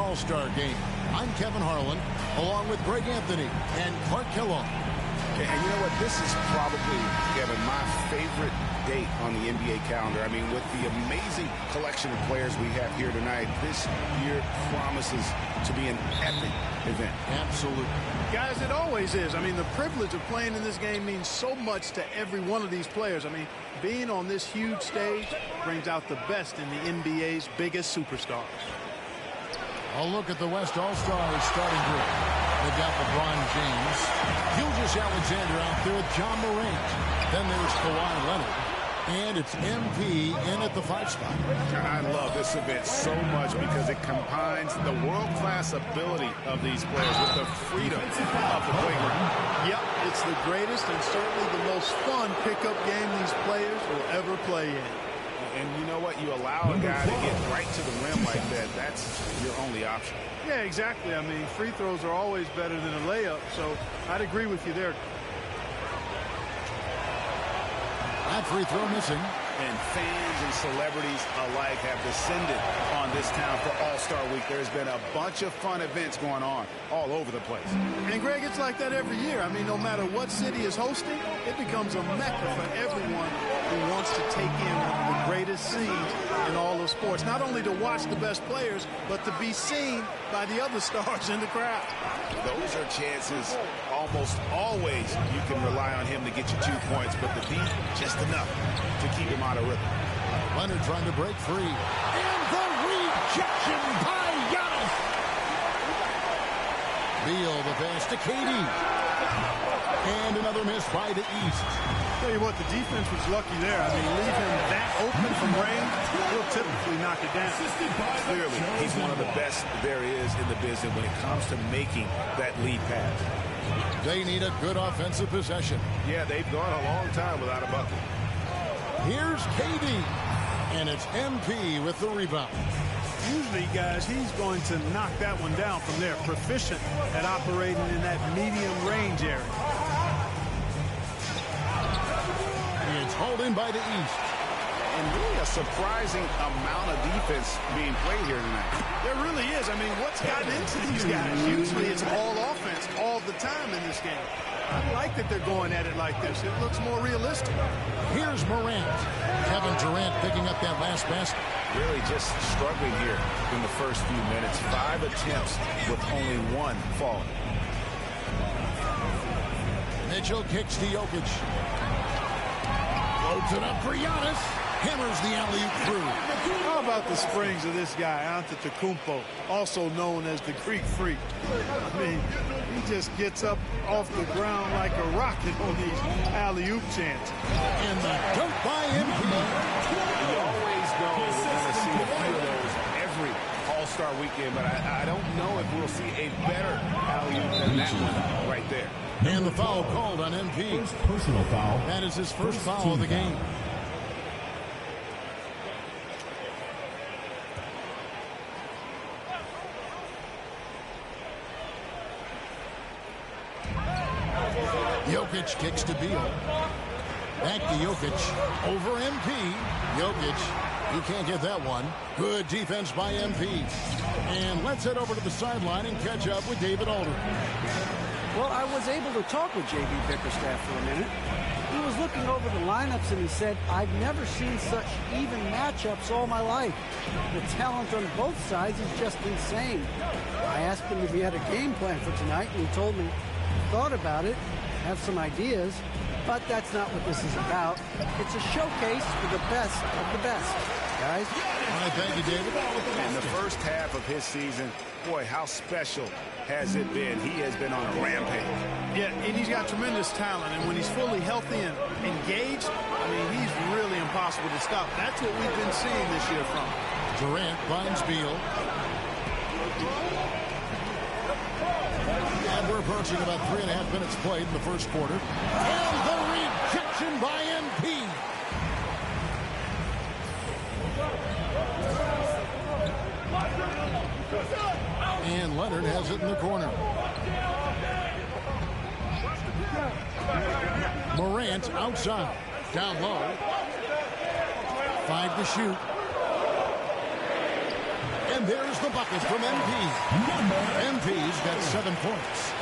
All-Star Game. I'm Kevin Harlan, along with Greg Anthony and Clark Kellogg. And you know what? This is probably, Kevin, my favorite date on the NBA calendar. I mean, with the amazing collection of players we have here tonight, this year promises to be an epic event. Absolutely. Guys, it always is. I mean, the privilege of playing in this game means so much to every one of these players. I mean, being on this huge stage brings out the best in the NBA's biggest superstars. A look at the West All-Stars starting group. They've got LeBron James, Gilgeous-Alexander out there with John Morant. Then there's Kawhi Leonard. And it's MP in at the 5 spot. I love this event so much because it combines the world-class ability of these players with the freedom of the playground. Yep, it's the greatest and certainly the most fun pickup game these players will ever play in. And you know what? You allow a guy to get right to the rim like that. That's your only option. Yeah, exactly. I mean, free throws are always better than a layup, so I'd agree with you there. That free throw missing. And fans and celebrities alike have descended on this town for All-Star Week. There's been a bunch of fun events going on all over the place. And, Greg, it's like that every year. I mean, no matter what city is hosting, it becomes a mecca for everyone who wants to take in one of the greatest scenes in all of sports. Not only to watch the best players, but to be seen by the other stars in the crowd. Those are chances almost always you can rely on him to get you 2 points, but the D just enough to keep him out of rhythm. Leonard trying to break free. And the rejection by Giannis. Beal the pass to KD. And another miss by the East. Tell you what, the defense was lucky there. I mean, leave him that open from range, he'll typically knock it down. Clearly, he's one of the best there is in the business when it comes to making that lead pass. They need a good offensive possession. Yeah, they've gone a long time without a bucket. Here's KD. And it's MP with the rebound. Usually, guys, he's going to knock that one down from there. Proficient at operating in that medium range area. It's hauled in by the East. And really a surprising amount of defense being played here tonight. There really is. I mean, what's gotten into these guys? Usually it's all offense all the time in this game. I like that they're going at it like this. It looks more realistic. Here's Morant. Kevin Durant picking up that last basket. Really just struggling here in the first few minutes. 5 attempts with only 1 fall. Mitchell kicks to Jokic. Loads it up for Giannis. Hammers the alley-oop through. How about the springs of this guy, Antetokounmpo, also known as the Greek Freak? I mean, he just gets up off the ground like a rocket on these alley-oop chances. And the dunk by MP. You always know we're going to see a few of those every All-Star weekend, but I don't know if we'll see a better alley-oop than that one right there. And the foul called on MP. Personal foul. That is his first foul of the game. Jokic kicks to Beal. Back to Jokic. Over MP. Jokic. He can't get that one. Good defense by MP. And let's head over to the sideline and catch up with David Aldridge. Well, I was able to talk with J.B. Bickerstaff for a minute. He was looking over the lineups and he said, I've never seen such even matchups all my life. The talent on both sides is just insane. I asked him if he had a game plan for tonight, and he told me he thought about it, have some ideas, but that's not what this is about. It's a showcase for the best of the best, guys. All right, thank you, David. In the first half of his season, boy, how special has it been? He has been on a rampage. Yeah, and he's got tremendous talent, and when he's fully healthy and engaged, I mean, he's really impossible to stop. That's what we've been seeing this year from him. Durant finds Beal. And we're approaching about 3.5 minutes played in the first quarter. And the rejection by MP. And Leonard has it in the corner. Morant outside. Down low. 5 to shoot. And there's the bucket from MP. MP's got 7 points.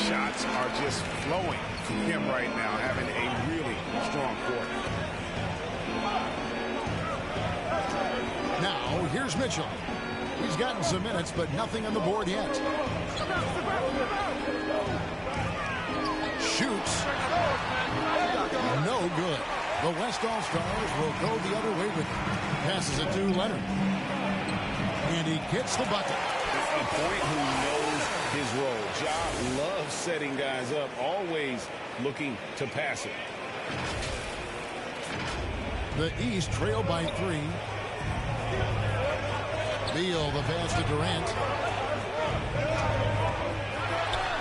Shots are just flowing from him right now, having a really strong quarter. Now, here's Mitchell. He's gotten some minutes, but nothing on the board yet. Shoots. No good. The West All-Stars will go the other way with it. Passes it to Leonard. And he gets the bucket. A point who knows his role. Ja loves setting guys up, always looking to pass it. The East trail by 3. Beal, the pass to Durant.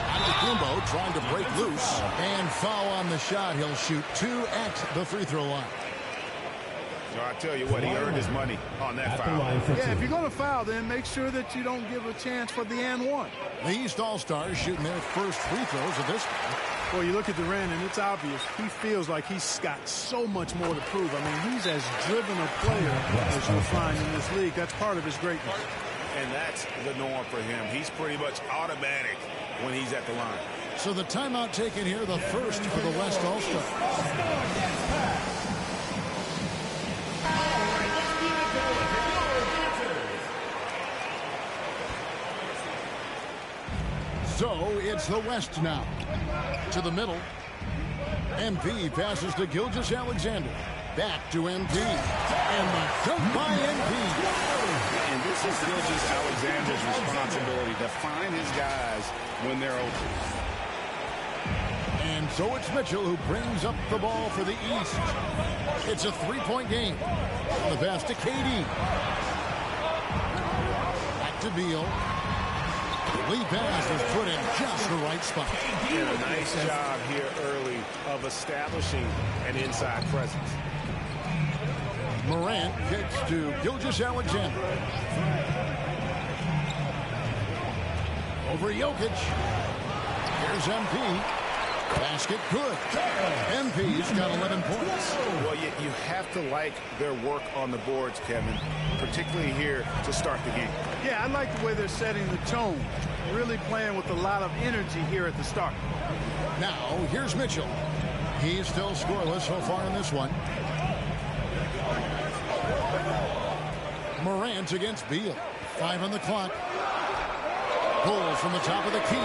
Antetokounmpo trying to break loose. And foul on the shot. He'll shoot 2 at the free throw line. So I tell you what, he earned his money on that foul. Yeah, if you're going to foul, then make sure that you don't give a chance for the and one. The East All-Stars shooting their first free throws of this one. Well, you look at Durant, and it's obvious. He feels like he's got so much more to prove. I mean, he's as driven a player as you'll find in this league. That's part of his greatness. And that's the norm for him. He's pretty much automatic when he's at the line. So the timeout taken here, the first for the West All-Stars. So it's the West now. To the middle. MP passes to Gilgeous-Alexander. Back to MP. And the dunk by MP. And this is Gilgeous-Alexander's responsibility to find his guys when they're open. And so it's Mitchell who brings up the ball for the East. It's a 3-point game. The pass to KD. Back to Beal. Lead pass is put in just the right spot. And a nice job here early of establishing an inside presence. Morant kicks to Gilgeous-Alexander. Over Jokic. Here's MP. Basket good. MP's got 11 points. Well, you have to like their work on the boards, Kevin, particularly here to start the game. Yeah, I like the way they're setting the tone. Really playing with a lot of energy here at the start. Now, here's Mitchell. He's still scoreless so far in this one. Morant against Beal. 5 on the clock. Pulls from the top of the key.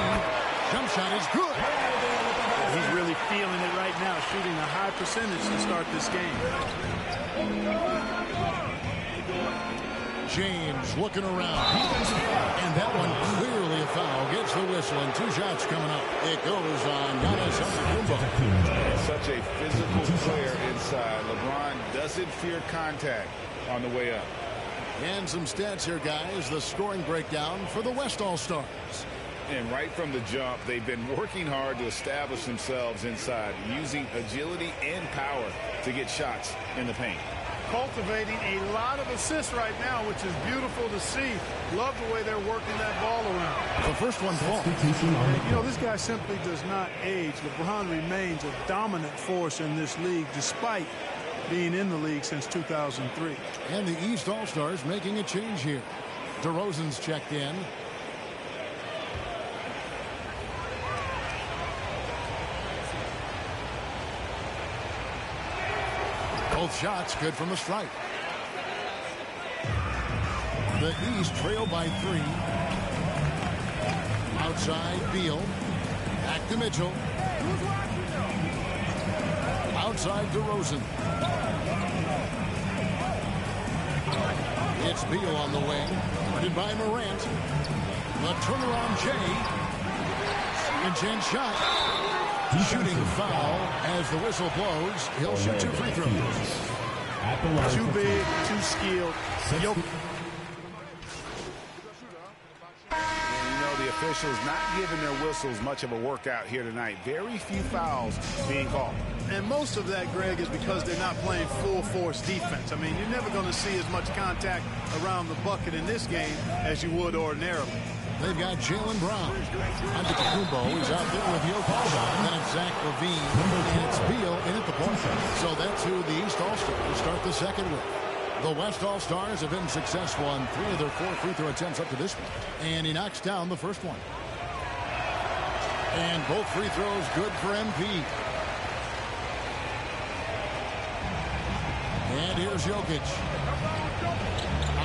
Jump shot is good. He's really feeling it right now, shooting a high percentage to start this game. James looking around. And that one clearly a foul. Gets the whistle and 2 shots coming up. It goes on Giannis Antetokounmpo. Such a physical player inside. LeBron doesn't fear contact on the way up. And some stats here, guys. The scoring breakdown for the West All-Stars. And right from the jump, they've been working hard to establish themselves inside, using agility and power to get shots in the paint. Cultivating a lot of assists right now, which is beautiful to see. Love the way they're working that ball around. The first one ball. And, you know, this guy simply does not age. LeBron remains a dominant force in this league, despite being in the league since 2003. And the East All-Stars making a change here. DeRozan's checked in. Both shots good from the stripe. The East trail by 3. Outside Beal. Back to Mitchell. Outside DeRozan. It's Beal on the wing. Guarded by Morant. The turnaround Jay. And Jen shot. Shooting foul as the whistle blows. He'll shoot 2 free throws. Too big, too skilled. The officials not giving their whistles much of a workout here tonight. Very few fouls being called. And most of that, Greg, is because they're not playing full force defense. I mean, you're never going to see as much contact around the bucket in this game as you would ordinarily. They've got Jaylen Brown. Antetokounmpo is out there with Jokic. Then it's Zach LaVine. And it's Beal in at the point. So that's who the East All-Stars start the second with. The West All-Stars have been successful on 3 of their 4 free throw attempts up to this point. And he knocks down the first one. And both free throws good for MP. And here's Jokic.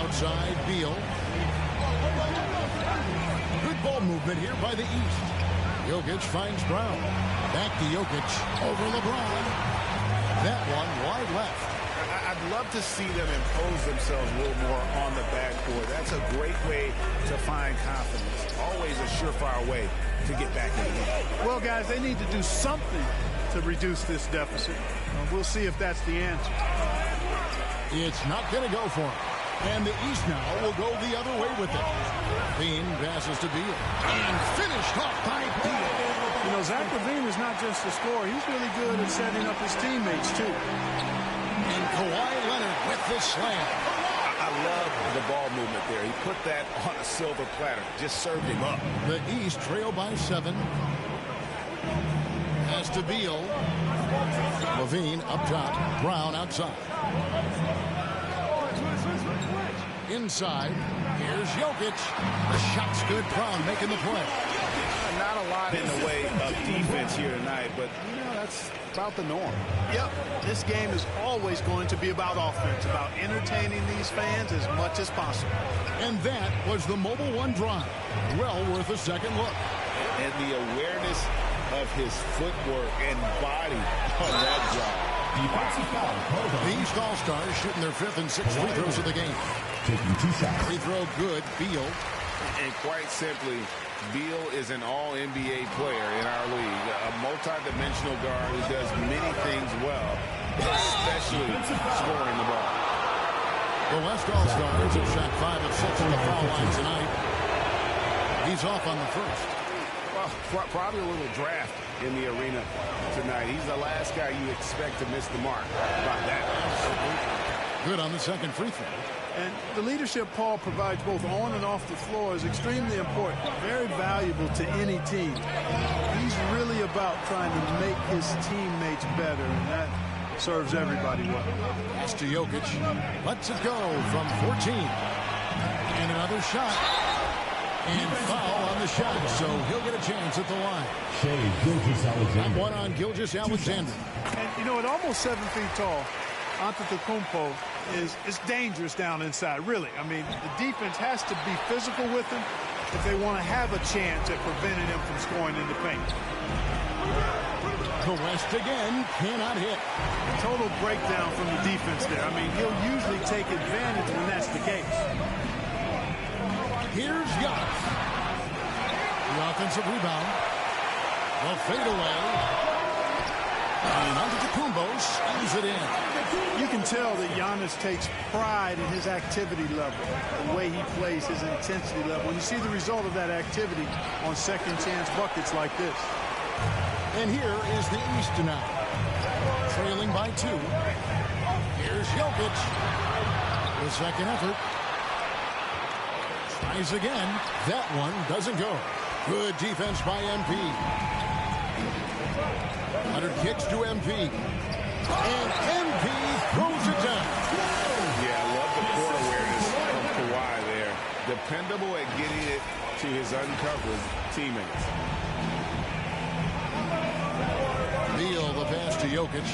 Outside, Beal. Good ball movement here by the East. Jokic finds Brown. Back to Jokic. Over LeBron. That one wide left. I'd love to see them impose themselves a little more on the backboard. That's a great way to find confidence. Always a surefire way to get back in the game. Well, guys, they need to do something to reduce this deficit. We'll see if that's the answer. It's not going to go for him. And the East now will go the other way with it. Bean passes to Beal. And finished off by Beal. You know, Zach LaVine is not just a scorer. He's really good at setting up his teammates, too. And Kawhi Leonard with the slam. I love the ball movement there. He put that on a silver platter. Just served him up. The East trail by 7. Pass to Beal. LaVine up top. Brown outside. Inside. Here's Jokic. The shot's good. Brown making the play. Not a lot in the way of defense here tonight, but, you know, that's about the norm. Yep, this game is always going to be about offense, about entertaining these fans as much as possible. And that was the Mobile One drive. Well worth a second look. And the awareness of his footwork and body on that drive. The East All-Stars shooting their 5th and 6th free throws of the game. Taking 2 shots. Free throw good. Beal. And quite simply, Beal is an all-NBA player in our league, a multi-dimensional guard who does many things well, especially scoring the ball. The West All-Stars have shot 5 of 6 on the foul line tonight. He's off on the first. Well, probably a little draft in the arena tonight. He's the last guy you expect to miss the mark. How about that? Good on the second free throw. And the leadership Paul provides both on and off the floor is extremely important, very valuable to any team. He's really about trying to make his teammates better, and that serves everybody well. Pass to Jokic. Lets it go from 14. And another shot. And foul on the shot, so he'll get a chance at the line. Gilgeous-Alexander. One on Gilgeous-Alexander. And, you know, at almost 7 feet tall, Antetokounmpo is dangerous down inside, really. I mean, the defense has to be physical with him if they want to have a chance at preventing him from scoring in the paint. The West again cannot hit. Total breakdown from the defense there. I mean, he'll usually take advantage when that's the case. Here's Giannis. The offensive rebound. The fadeaway. And Antetokounmpo squeezes it in. You can tell that Giannis takes pride in his activity level, the way he plays, his intensity level. When you see the result of that activity on second chance buckets like this. And here is the East now. Trailing by 2. Here's Jokic. The second effort. Tries again. That one doesn't go. Good defense by MP. Leonard kicks to MP. And MP throws it down. Yeah, I love the court awareness of Kawhi there. Dependable at getting it to his uncovered teammates. Beal, the pass to Jokic.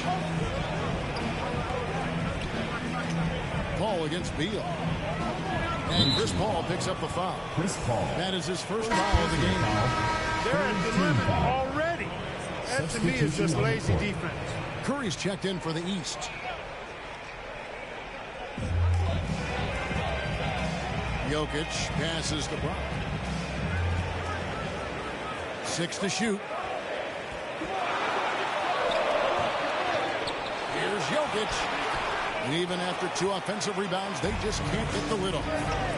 Paul against Beal. And Chris Paul picks up the foul. Chris Paul. That is his first foul of the game. They're at the limit already. That to me is just lazy defense. Curry's checked in for the East. Jokic passes to Brown. 6 to shoot. Here's Jokic. And even after 2 offensive rebounds, they just can't get the lid on.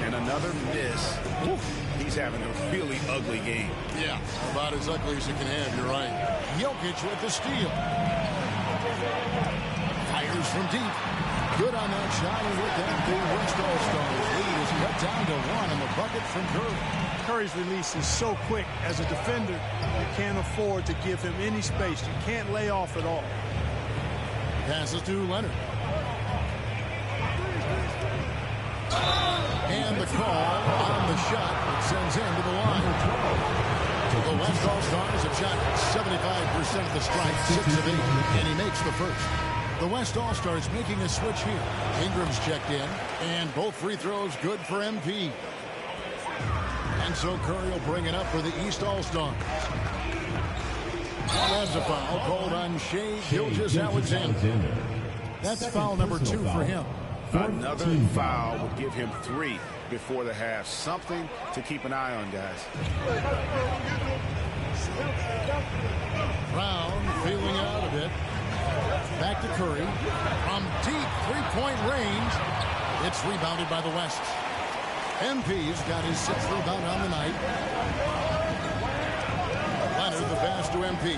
And another miss. Oof, he's having a really ugly game. Yeah, about as ugly as it can have, you're right. Jokic with the steal. Fires from deep. Good on that shot, and with that, the West All-Stars lead is cut down to 1 on the bucket from Curry. Curry's release is so quick. As a defender, you can't afford to give him any space. You can't lay off at all. Passes to Leonard. And the call on the shot that sends him to the line. The West All-Stars have shot 75% of the strikes, 6 of 8, and he makes the first. The West All-Stars making a switch here. Ingram's checked in, and both free throws good for MP. And so Curry will bring it up for the East All-Stars. That's a foul called on Shai Gilgeous-Alexander. That's foul number 2 for him. Another foul would give him 3 before the half. Something to keep an eye on, guys. Brown feeling out a bit. Back to Curry. From deep three-point range. It's rebounded by the West. MP's got his 6th rebound on the night. Leonard the pass to MP.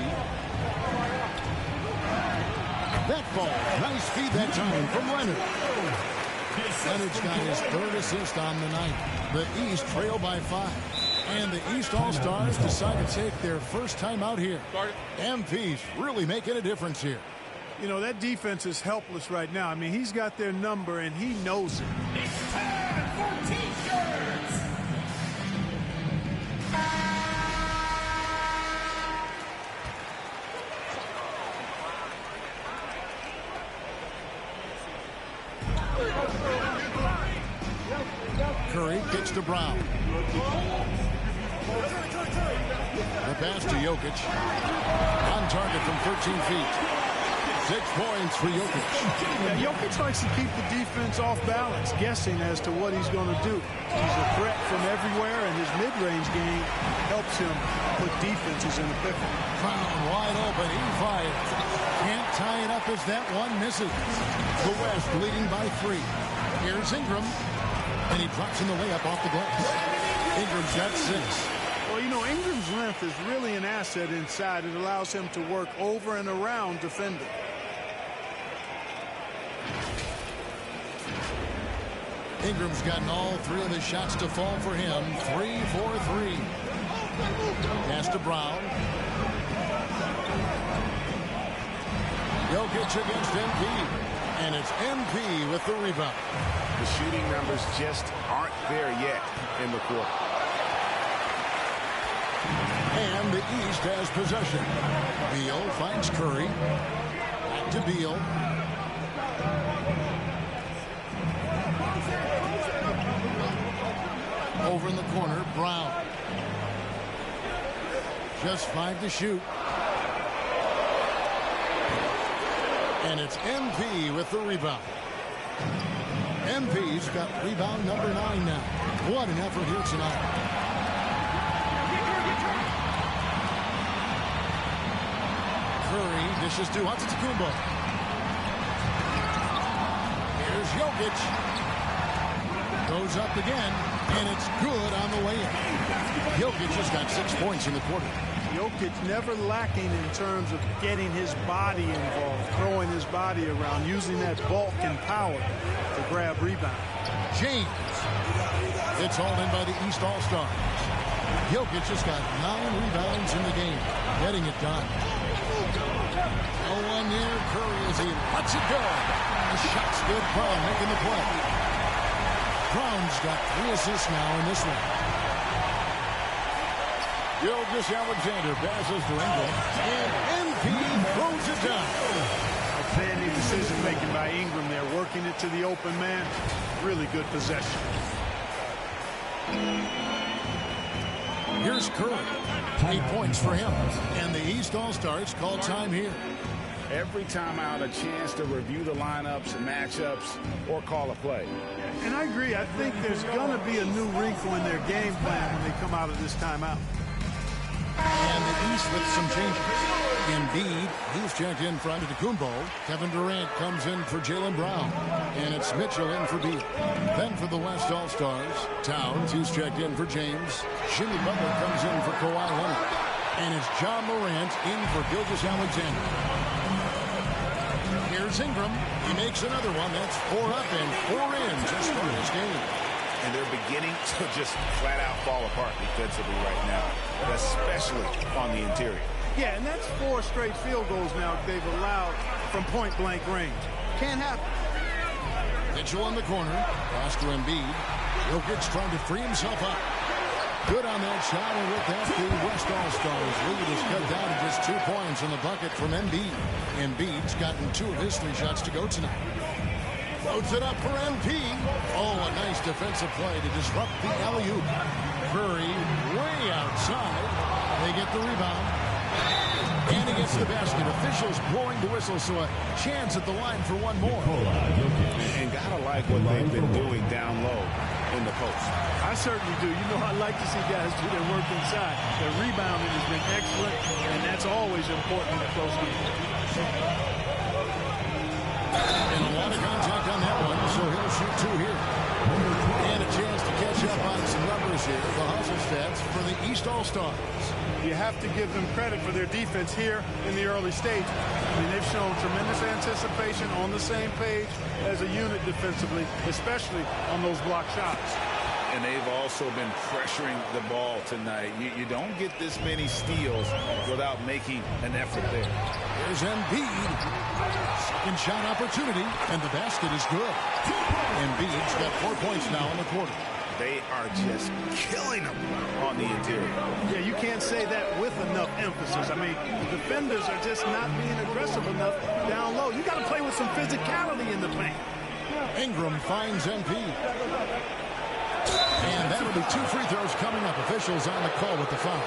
That ball. Nice feed that time from Leonard. Leonard's got his 3rd assist on the night. The East trail by 5. And the East All-Stars decide to take their first time out here. MP's really making a difference here. You know, that defense is helpless right now. I mean, he's got their number, and he knows it. It's time for T-shirts! Curry kicks to Brown. The pass to Jokic. On target from 13 feet. 6 points for Jokic. Yeah, Jokic likes to keep the defense off balance, guessing as to what he's going to do. He's a threat from everywhere, and his mid-range game helps him put defenses in a pickle. Brown wide open. He fires. Can't tie it up as that one misses. The West leading by 3. Here's Ingram. And he drops in the layup off the glass. Ingram's got 6. Well, you know, Ingram's length is really an asset inside. It allows him to work over and around defenders. Ingram's gotten all 3 of his shots to fall for him. 3 for 3. Pass to Brown. Jokic against MP. And it's MP with the rebound. The shooting numbers just aren't there yet in the quarter. And the East has possession. Beal finds Curry. Back to Beal. Over in the corner, Brown. Just 5 to shoot. And it's MP with the rebound. MP's got rebound number 9 now. What an effort here tonight. Curry dishes to Antetokounmpo. Here's Jokic. Goes up again, and it's good on the way in. Jokic has got 6 points in the quarter. Jokic never lacking in terms of getting his body involved, throwing his body around, using that bulk and power to grab rebound. James. It's all in by the East All-Stars. Jokic has got 9 rebounds in the game, getting it done. No one near Curry as he lets it go. The shot's good. Brown making the play. Brown's got 3 assists now in this one. Gilgeous-Alexander passes to Ingram, and MP throws it down. Outstanding decision-making by Ingram there, working it to the open man. Really good possession. Here's Curry. 8 points for him. And the East All-Stars call time here. Every time out, a chance to review the lineups, matchups, or call a play. And I agree. I think there's going to be a new wrinkle in their game plan when they come out of this timeout. And the East with some changes. Embiid, he's checked in for Antetokounmpo. Kevin Durant comes in for Jaylen Brown. And it's Mitchell in for Beal. Then for the West All-Stars, Towns, he's checked in for James. Jimmy Butler comes in for Kawhi Leonard. And it's John Morant in for Gilgeous-Alexander. Here's Ingram. He makes another one. That's 4 up and 4 in to start this game. And they're beginning to just flat-out fall apart defensively right now, especially on the interior. Yeah, and that's 4 straight field goals now they've allowed from point-blank range. Can't happen. Mitchell in the corner. Pass to Embiid. Jokic trying to free himself up. Good on that shot, and with that, the West All-Stars lead is cut down to just 2 points in the bucket from Embiid. Embiid's gotten 2 of his 3 shots to go tonight. Loads it up for MP. Oh, a nice defensive play to disrupt the alley-oop. Curry way outside. They get the rebound. And he gets the basket. Officials blowing the whistle, so a chance at the line for one more. And gotta like what they've been doing down low in the post. I certainly do. You know, I like to see guys do their work inside. Their rebounding has been excellent, and that's always important in a close game. And a lot of contact on that one, so he'll shoot 2 here. And a chance to catch up on some numbers here. The hustle stats for the East All-Stars. You have to give them credit for their defense here in the early stages. I mean, they've shown tremendous anticipation, on the same page as a unit defensively, especially on those block shots. And they've also been pressuring the ball tonight. You don't get this many steals without making an effort there. There's Embiid. Second shot opportunity, and the basket is good. Embiid's got 4 points now in the quarter. They are just killing them on the interior. Yeah, you can't say that with enough emphasis. I mean, defenders are just not being aggressive enough down low. You got to play with some physicality in the paint. Ingram finds MP. And that'll be 2 free throws coming up. Officials on the call with the foul.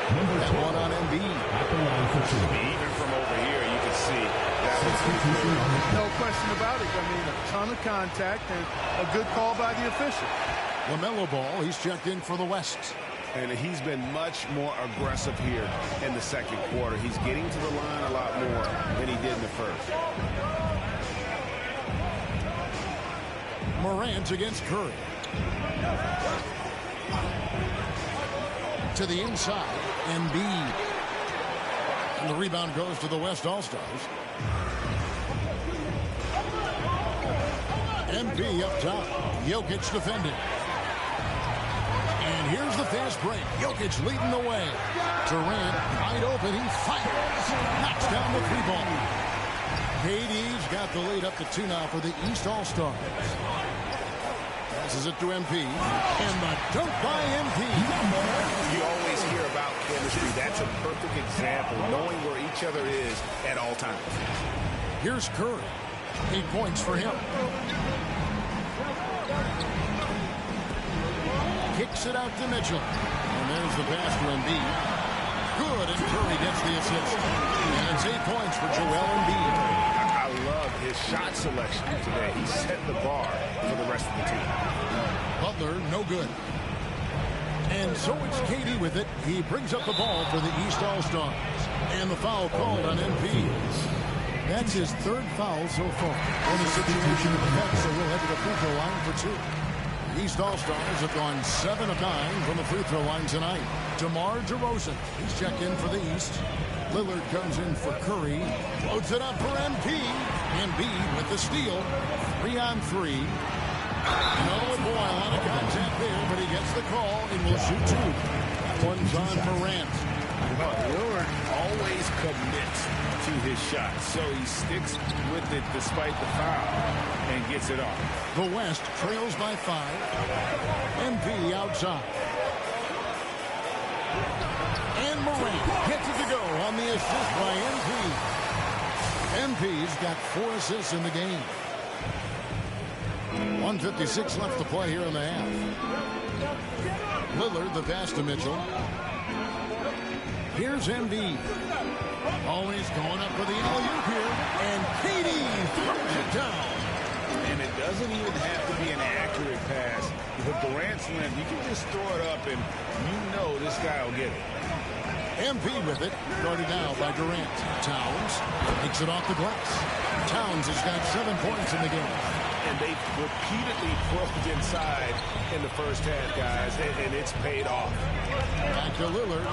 That one on Embiid. Even from over here, you can see that was no question about it. I mean, a ton of contact and a good call by the official. LaMelo Ball, he's checked in for the West. And he's been much more aggressive here in the second quarter. He's getting to the line a lot more than he did in the first. Morant against Curry. To the inside, Embiid. And the rebound goes to the West All-Stars. MP up top. Jokic defending. And here's the fast break. Jokic leading the way. Durant wide open. He fires. Knocks down the 3-ball. KD's got the lead up to 2 now for the East All-Stars. Passes it to MP. And the dunk by MP. You always hear about chemistry. That's a perfect example, knowing where each other is at all times. Here's Curry. 8 points for him. Kicks it out to Mitchell. And there's the pass to Embiid. Good, and Curry gets the assist. And it's 8 points for Joel Embiid. I love his shot selection today. He set the bar for the rest of the team. Butler, no good. And so it's KD with it. He brings up the ball for the East All-Stars. And the foul called on MP. That's his 3rd foul so far. In a situation of effect, so we'll head to the free throw line for 2. The East All-Stars have gone 7 of 9 from the free throw line tonight. DeMar DeRozan, he's checked in for the East. Lillard comes in for Curry. Loads it up for MP. Embiid with the steal. 3 on 3. Oh, boy, a lot of contact there, but he gets the call and will shoot 2. That one's on Morant. Lillard always commits to his shot, so he sticks with it despite the foul and gets it off. The West trails by 5. MP outside. And Morant gets it to go on the assist by MP. MP's got 4 assists in the game. 1:56 left to play here in the half. Lillard, the pass to Mitchell. Here's Embiid. Always going up for the alley-oop here. And KD throws it down. And it doesn't even have to be an accurate pass. With Durant's length, you can just throw it up and you know this guy will get it. MP with it. Guarded now by Durant. Towns takes it off the glass. Towns has got 7 points in the game. And they repeatedly probed inside in the first half, guys, and it's paid off. Back to Lillard.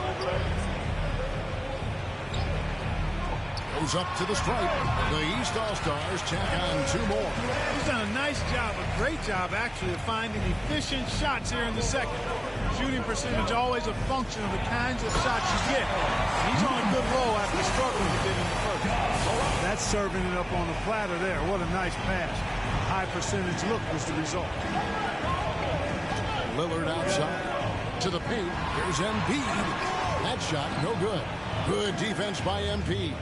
Goes up to the stripe. The East All-Stars check on 2 more. He's done a nice job, a great job, actually, of finding efficient shots here in the second. Shooting percentage always a function of the kinds of shots you get. He's on a good roll after struggling a bit in the first. That's serving it up on the platter there. What a nice pass. high percentage look was the result. Lillard outside to the paint. Here's Embiid. That shot, no good. Good defense by Embiid.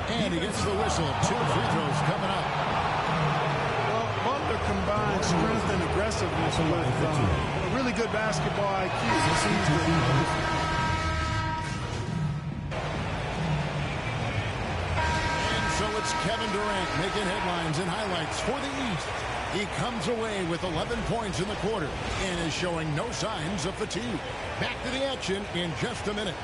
And he gets the whistle. 2 free throws coming up. Well, Butler combines strength and aggressiveness with a really good basketball IQ. And so it's Kevin Durant making headlines and highlights for the East. He comes away with 11 points in the quarter and is showing no signs of fatigue. Back to the action in just a minute.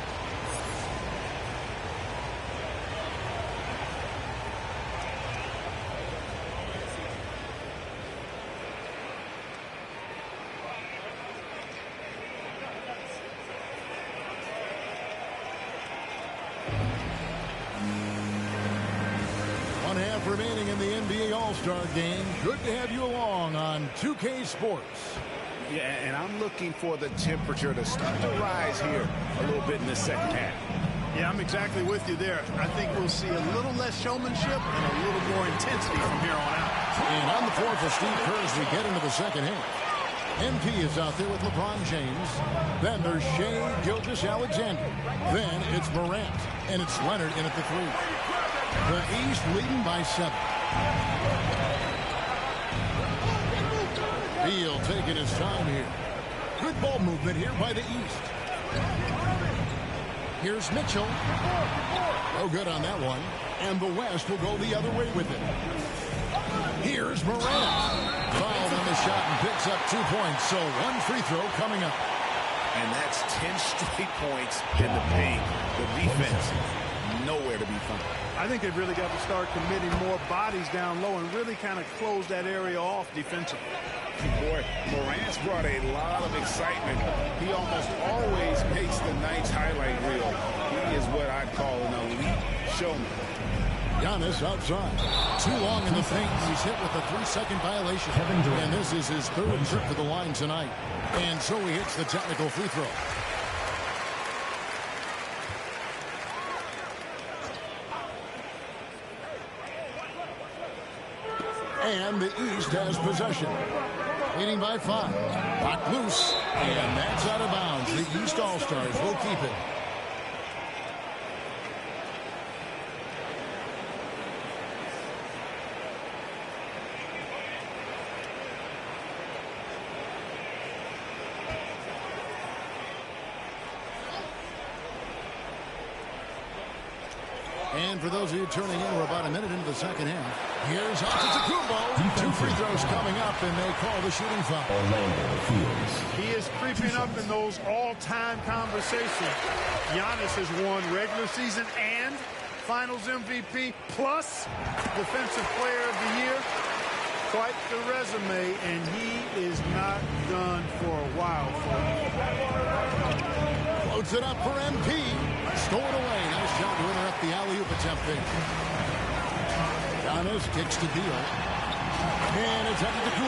Remaining in the NBA All-Star Game. Good to have you along on 2K Sports. Yeah, and I'm looking for the temperature to start to rise here a little bit in the second half. Yeah, I'm exactly with you there. I think we'll see a little less showmanship and a little more intensity from here on out. And on the floor for Steve Kerr as we get into the second half. MP is out there with LeBron James. Then there's Shai Gilgeous-Alexander. Then it's Morant. And it's Leonard in at the 3. The East leading by 7. Beal taking his time here. Good ball movement here by the East. Here's Mitchell. No good on that one. And the West will go the other way with it. Here's Morant. Fouled on the shot and picks up 2 points. So 1 free throw coming up. And that's 10 straight points in the paint. The defense nowhere to be found. I think they've really got to start committing more bodies down low and really kind of close that area off defensively. Boy, Morant's brought a lot of excitement. He almost always makes the night's highlight reel. He is what I'd call an elite showman. Giannis outside. Too long in the paint. He's hit with a 3-second violation. And this is his 3rd trip to the line tonight. And so he hits the technical free throw. And the East has possession. Leading by 5. Locked loose. And that's out of bounds. The East All-Stars will keep it. And for those of you turning in, we're about a minute into the second half. Here's Antetokounmpo. 2 free throws coming up, and they call the shooting foul. Orlando Fields. He is creeping up in those all-time conversations. Giannis has won regular season and Finals MVP plus Defensive Player of the Year. Quite the resume, and he is not done for a while, folks. Floats it up for MP. Stolen away. Nice job to interrupt the alley-oop attempt there. Giannis kicks to Beal. And it's Antetokounmpo.